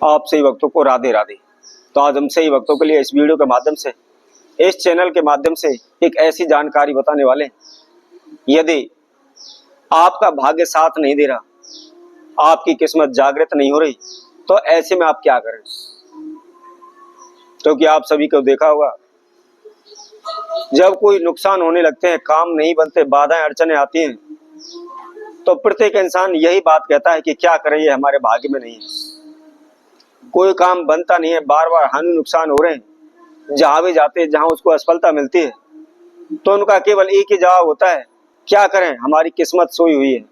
आप सही भक्तों को राधे राधे। तो आज हम सही भक्तों के लिए इस वीडियो के माध्यम से, इस चैनल के माध्यम से एक ऐसी जानकारी बताने वाले हैं, यदि आपका भाग्य साथ नहीं दे रहा, आपकी किस्मत जागृत नहीं हो रही, तो ऐसे में आप क्या करें। क्योंकि आप सभी को देखा होगा, जब कोई नुकसान होने लगते हैं, काम नहीं बनते, बाधाएं अड़चने आती हैं, तो प्रत्येक इंसान यही बात कहता है कि क्या करें, ये हमारे भाग्य में नहीं है। कोई काम बनता नहीं है, बार बार हानि नुकसान हो रहे हैं। जहां भी जाते हैं, जहां उसको असफलता मिलती है, तो उनका केवल एक ही जवाब होता है, क्या करें, हमारी किस्मत सोई हुई है,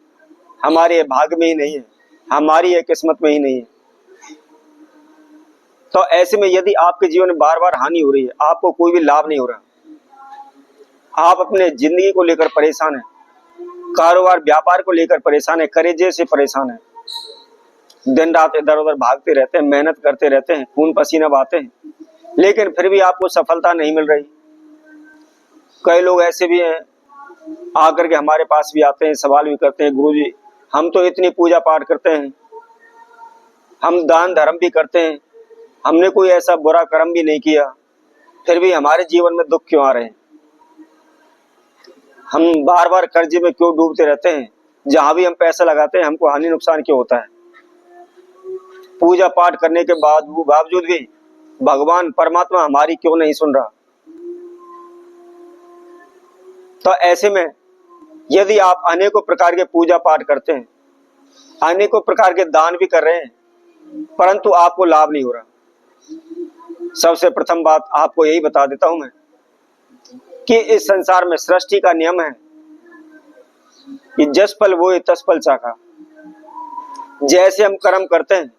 हमारे भाग्य में ही नहीं है, हमारी ये किस्मत में ही नहीं है। तो ऐसे में यदि आपके जीवन में बार बार हानि हो रही है, आपको कोई भी लाभ नहीं हो रहा, आप अपने जिंदगी को लेकर परेशान हैं, कारोबार व्यापार को लेकर परेशान है, करेजे से परेशान है, दिन रात इधर उधर भागते रहते हैं, मेहनत करते रहते हैं, खून पसीना बहाते हैं, लेकिन फिर भी आपको सफलता नहीं मिल रही। कई लोग ऐसे भी हैं, आकर के हमारे पास भी आते हैं, सवाल भी करते हैं, गुरुजी हम तो इतनी पूजा पाठ करते हैं, हम दान धर्म भी करते हैं, हमने कोई ऐसा बुरा कर्म भी नहीं किया, फिर भी हमारे जीवन में दुख क्यों आ रहे हैं, हम बार बार कर्जे में क्यों डूबते रहते हैं, जहां भी हम पैसा लगाते हैं हमको हानि नुकसान क्यों होता है। पूजा पाठ करने के बावजूद भी भगवान परमात्मा हमारी क्यों नहीं सुन रहा। तो ऐसे में यदि आप अनेकों प्रकार के पूजा पाठ करते हैं, अनेकों प्रकार के दान भी कर रहे हैं, परंतु आपको लाभ नहीं हो रहा, सबसे प्रथम बात आपको यही बता देता हूं मैं कि इस संसार में सृष्टि का नियम है कि जस फल वो तस फल चाखा। जैसे हम कर्म करते हैं,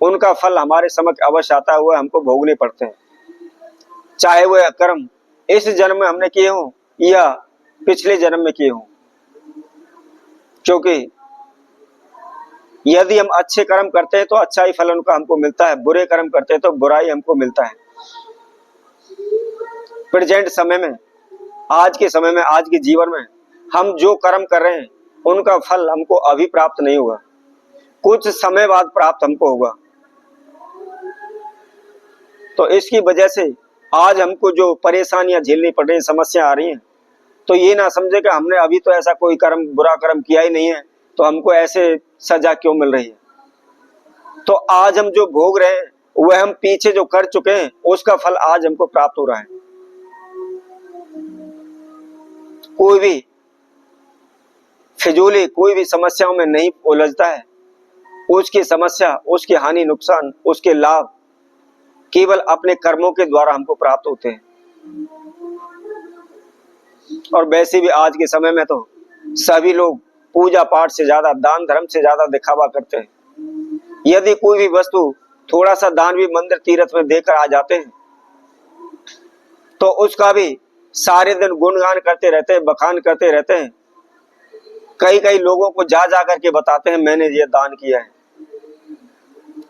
उनका फल हमारे समक्ष अवश्य आता हुआ हमको भोगने पड़ते हैं, चाहे वह कर्म इस जन्म में हमने किए हों या पिछले जन्म में किए हों। क्योंकि यदि हम अच्छे कर्म करते हैं तो अच्छा ही फल उनका हमको मिलता है, बुरे कर्म करते हैं तो बुरा ही हमको मिलता है। प्रेजेंट समय में, आज के समय में, आज के जीवन में हम जो कर्म कर रहे हैं उनका फल हमको अभी प्राप्त नहीं होगा, कुछ समय बाद प्राप्त हमको होगा। तो इसकी वजह से आज हमको जो परेशानियां झेलनी पड़ रही, समस्या आ रही हैं, तो ये ना समझे कि हमने अभी तो ऐसा कोई कर्म, बुरा कर्म किया ही नहीं है, तो हमको ऐसे सजा क्यों मिल रही है। तो आज हम जो भोग रहे हैं वह हम पीछे जो कर चुके हैं उसका फल आज हमको प्राप्त हो रहा है। कोई भी फिजूली, कोई भी समस्याओं में नहीं उलझता है, उसकी समस्या, उसकी हानि नुकसान, उसके लाभ केवल अपने कर्मों के द्वारा हमको प्राप्त होते हैं। और वैसे भी आज के समय में तो सभी लोग पूजा पाठ से ज्यादा, दान धर्म से ज्यादा दिखावा करते हैं। यदि कोई भी वस्तु, थोड़ा सा दान भी मंदिर तीर्थ में देकर आ जाते हैं, तो उसका भी सारे दिन गुणगान करते रहते हैं, बखान करते रहते हैं, कई कई लोगों को जा जा करके बताते हैं मैंने ये दान किया है।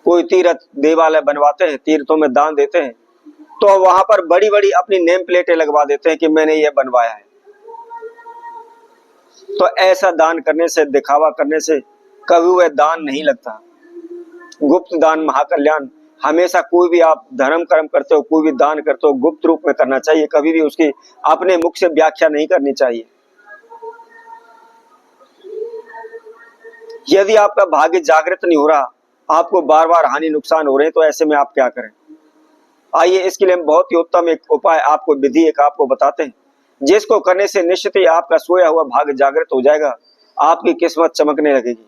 कोई तीर्थ देवालय बनवाते हैं, तीर्थों में दान देते हैं, तो वहां पर बड़ी बड़ी अपनी नेम प्लेटें लगवा देते हैं कि मैंने ये बनवाया है। तो ऐसा दान करने से, दिखावा करने से कभी वह दान नहीं लगता। गुप्त दान महाकल्याण। हमेशा कोई भी आप धर्म कर्म करते हो, कोई भी दान करते हो, गुप्त रूप में करना चाहिए, कभी भी उसकी अपने मुख से व्याख्या नहीं करनी चाहिए। यदि आपका भाग्य जागृत नहीं हो रहा, आपको बार बार हानि नुकसान हो रहे हैं, तो ऐसे में आप क्या करें। आइए इसके लिए हम बहुत ही उत्तम एक उपाय, आपको विधि एक आपको बताते हैं, जिसको करने से निश्चित ही आपका सोया हुआ भाग्य जागृत हो जाएगा, आपकी किस्मत चमकने लगेगी।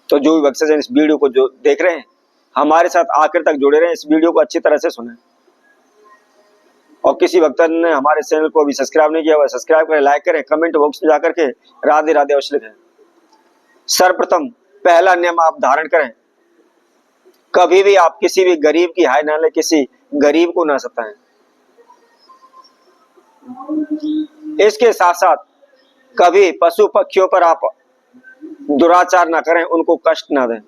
तो जो भी भक्तजन इस वीडियो को जो देख रहे हैं, हमारे साथ आखिर तक जुड़े रहे, इस वीडियो को अच्छी तरह से सुने। और किसी भक्त ने हमारे चैनल को अभी सब्सक्राइब नहीं किया हुआ, सब्सक्राइब करें, लाइक करें, कमेंट बॉक्स में जाकर के राधे राधे अवश्य लिखें। सर्वप्रथम पहला नियम आप धारण करें, कभी भी आप किसी भी गरीब की हाय ना ले, किसी गरीब को ना सताएं। इसके साथ साथ कभी पशु पक्षियों पर आप दुराचार ना करें, उनको कष्ट ना दें।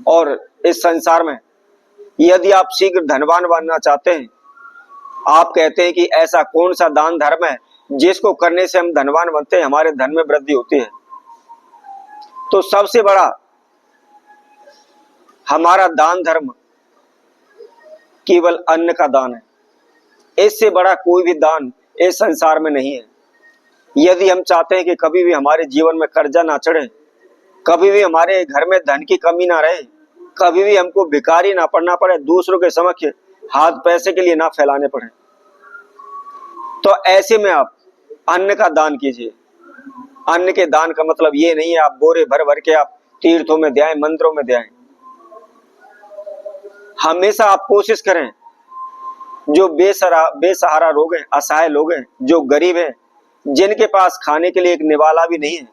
और इस संसार में यदि आप शीघ्र धनवान बनना चाहते हैं, आप कहते हैं कि ऐसा कौन सा दान धर्म है जिसको करने से हम धनवान बनते हैं, हमारे धन में वृद्धि होती है, तो सबसे बड़ा हमारा दान धर्म केवल अन्न का दान है। इससे बड़ा कोई भी दान इस संसार में नहीं है। यदि हम चाहते हैं कि कभी भी हमारे जीवन में कर्जा ना चढ़े, कभी भी हमारे घर में धन की कमी ना रहे, कभी भी हमको भिखारी ना पड़ना पड़े, दूसरों के समक्ष हाथ पैसे के लिए ना फैलाने पड़े, तो ऐसे में आप अन्न का दान कीजिए। अन्न के दान का मतलब ये नहीं है आप बोरे भर भर के आप तीर्थों में दें, मंदिरों में दें। हमेशा आप कोशिश करें जो बेसहारा लोग हैं, असहाय लोग हैं, जो गरीब हैं, जिनके पास खाने के लिए एक निवाला भी नहीं है,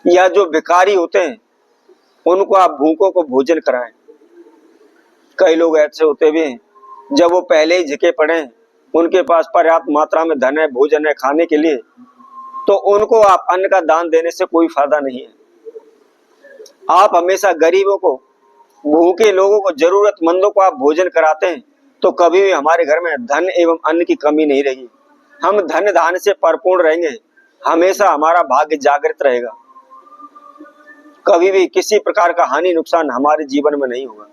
या जो भिखारी होते हैं, उनको आप भूखों को भोजन कराएं। कई लोग ऐसे होते भी हैं जब वो पहले ही झिके पड़े हैं, उनके पास पर्याप्त मात्रा में धन है, भोजन है खाने के लिए, तो उनको आप अन्न का दान देने से कोई फायदा नहीं है। आप हमेशा गरीबों को, भूखे लोगों को, जरूरतमंदों को आप भोजन कराते हैं, तो कभी भी हमारे घर में धन एवं अन्न की कमी नहीं रहेगी। हम धन धान्य से परिपूर्ण रहेंगे, हमेशा हमारा भाग्य जागृत रहेगा, कभी भी किसी प्रकार का हानि नुकसान हमारे जीवन में नहीं होगा।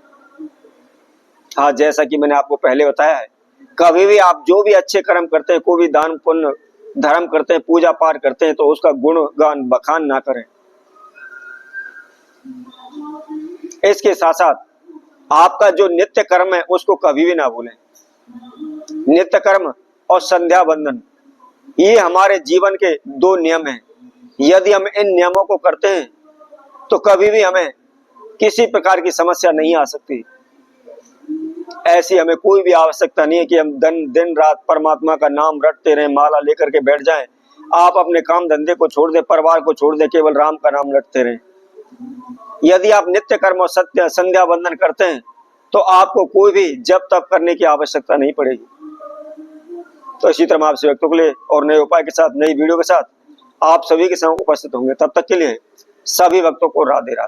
हाँ, जैसा कि मैंने आपको पहले बताया है, कभी भी आप जो भी अच्छे कर्म करते हैं, कोई भी दान पुण्य धर्म करते हैं, पूजा पाठ करते हैं, तो उसका गुणगान बखान ना करें। इसके साथ साथ आपका जो नित्य कर्म है उसको कभी भी ना भूलें। नित्य कर्म और संध्या बंदन, ये हमारे जीवन के दो नियम हैं। यदि हम इन नियमों को करते हैं तो कभी भी हमें किसी प्रकार की समस्या नहीं आ सकती। ऐसी हमें कोई भी आवश्यकता नहीं है कि हम दिन रात परमात्मा का नाम रटते रहें, माला लेकर के बैठ जाएं। आप अपने काम धंधे को छोड़ दें, परिवार को छोड़ दें, केवल राम का नाम रटते रहें। यदि आप नित्य कर्म और सत्य संध्या बंदन करते हैं तो आपको कोई भी जप तप करने की आवश्यकता नहीं पड़ेगी। तो इसी तरह आपसे व्यक्तों के लिए और नए उपाय के साथ, नई वीडियो के साथ आप सभी के साथ उपस्थित होंगे। तब तक के लिए सभी भक्तों को राधे राधे।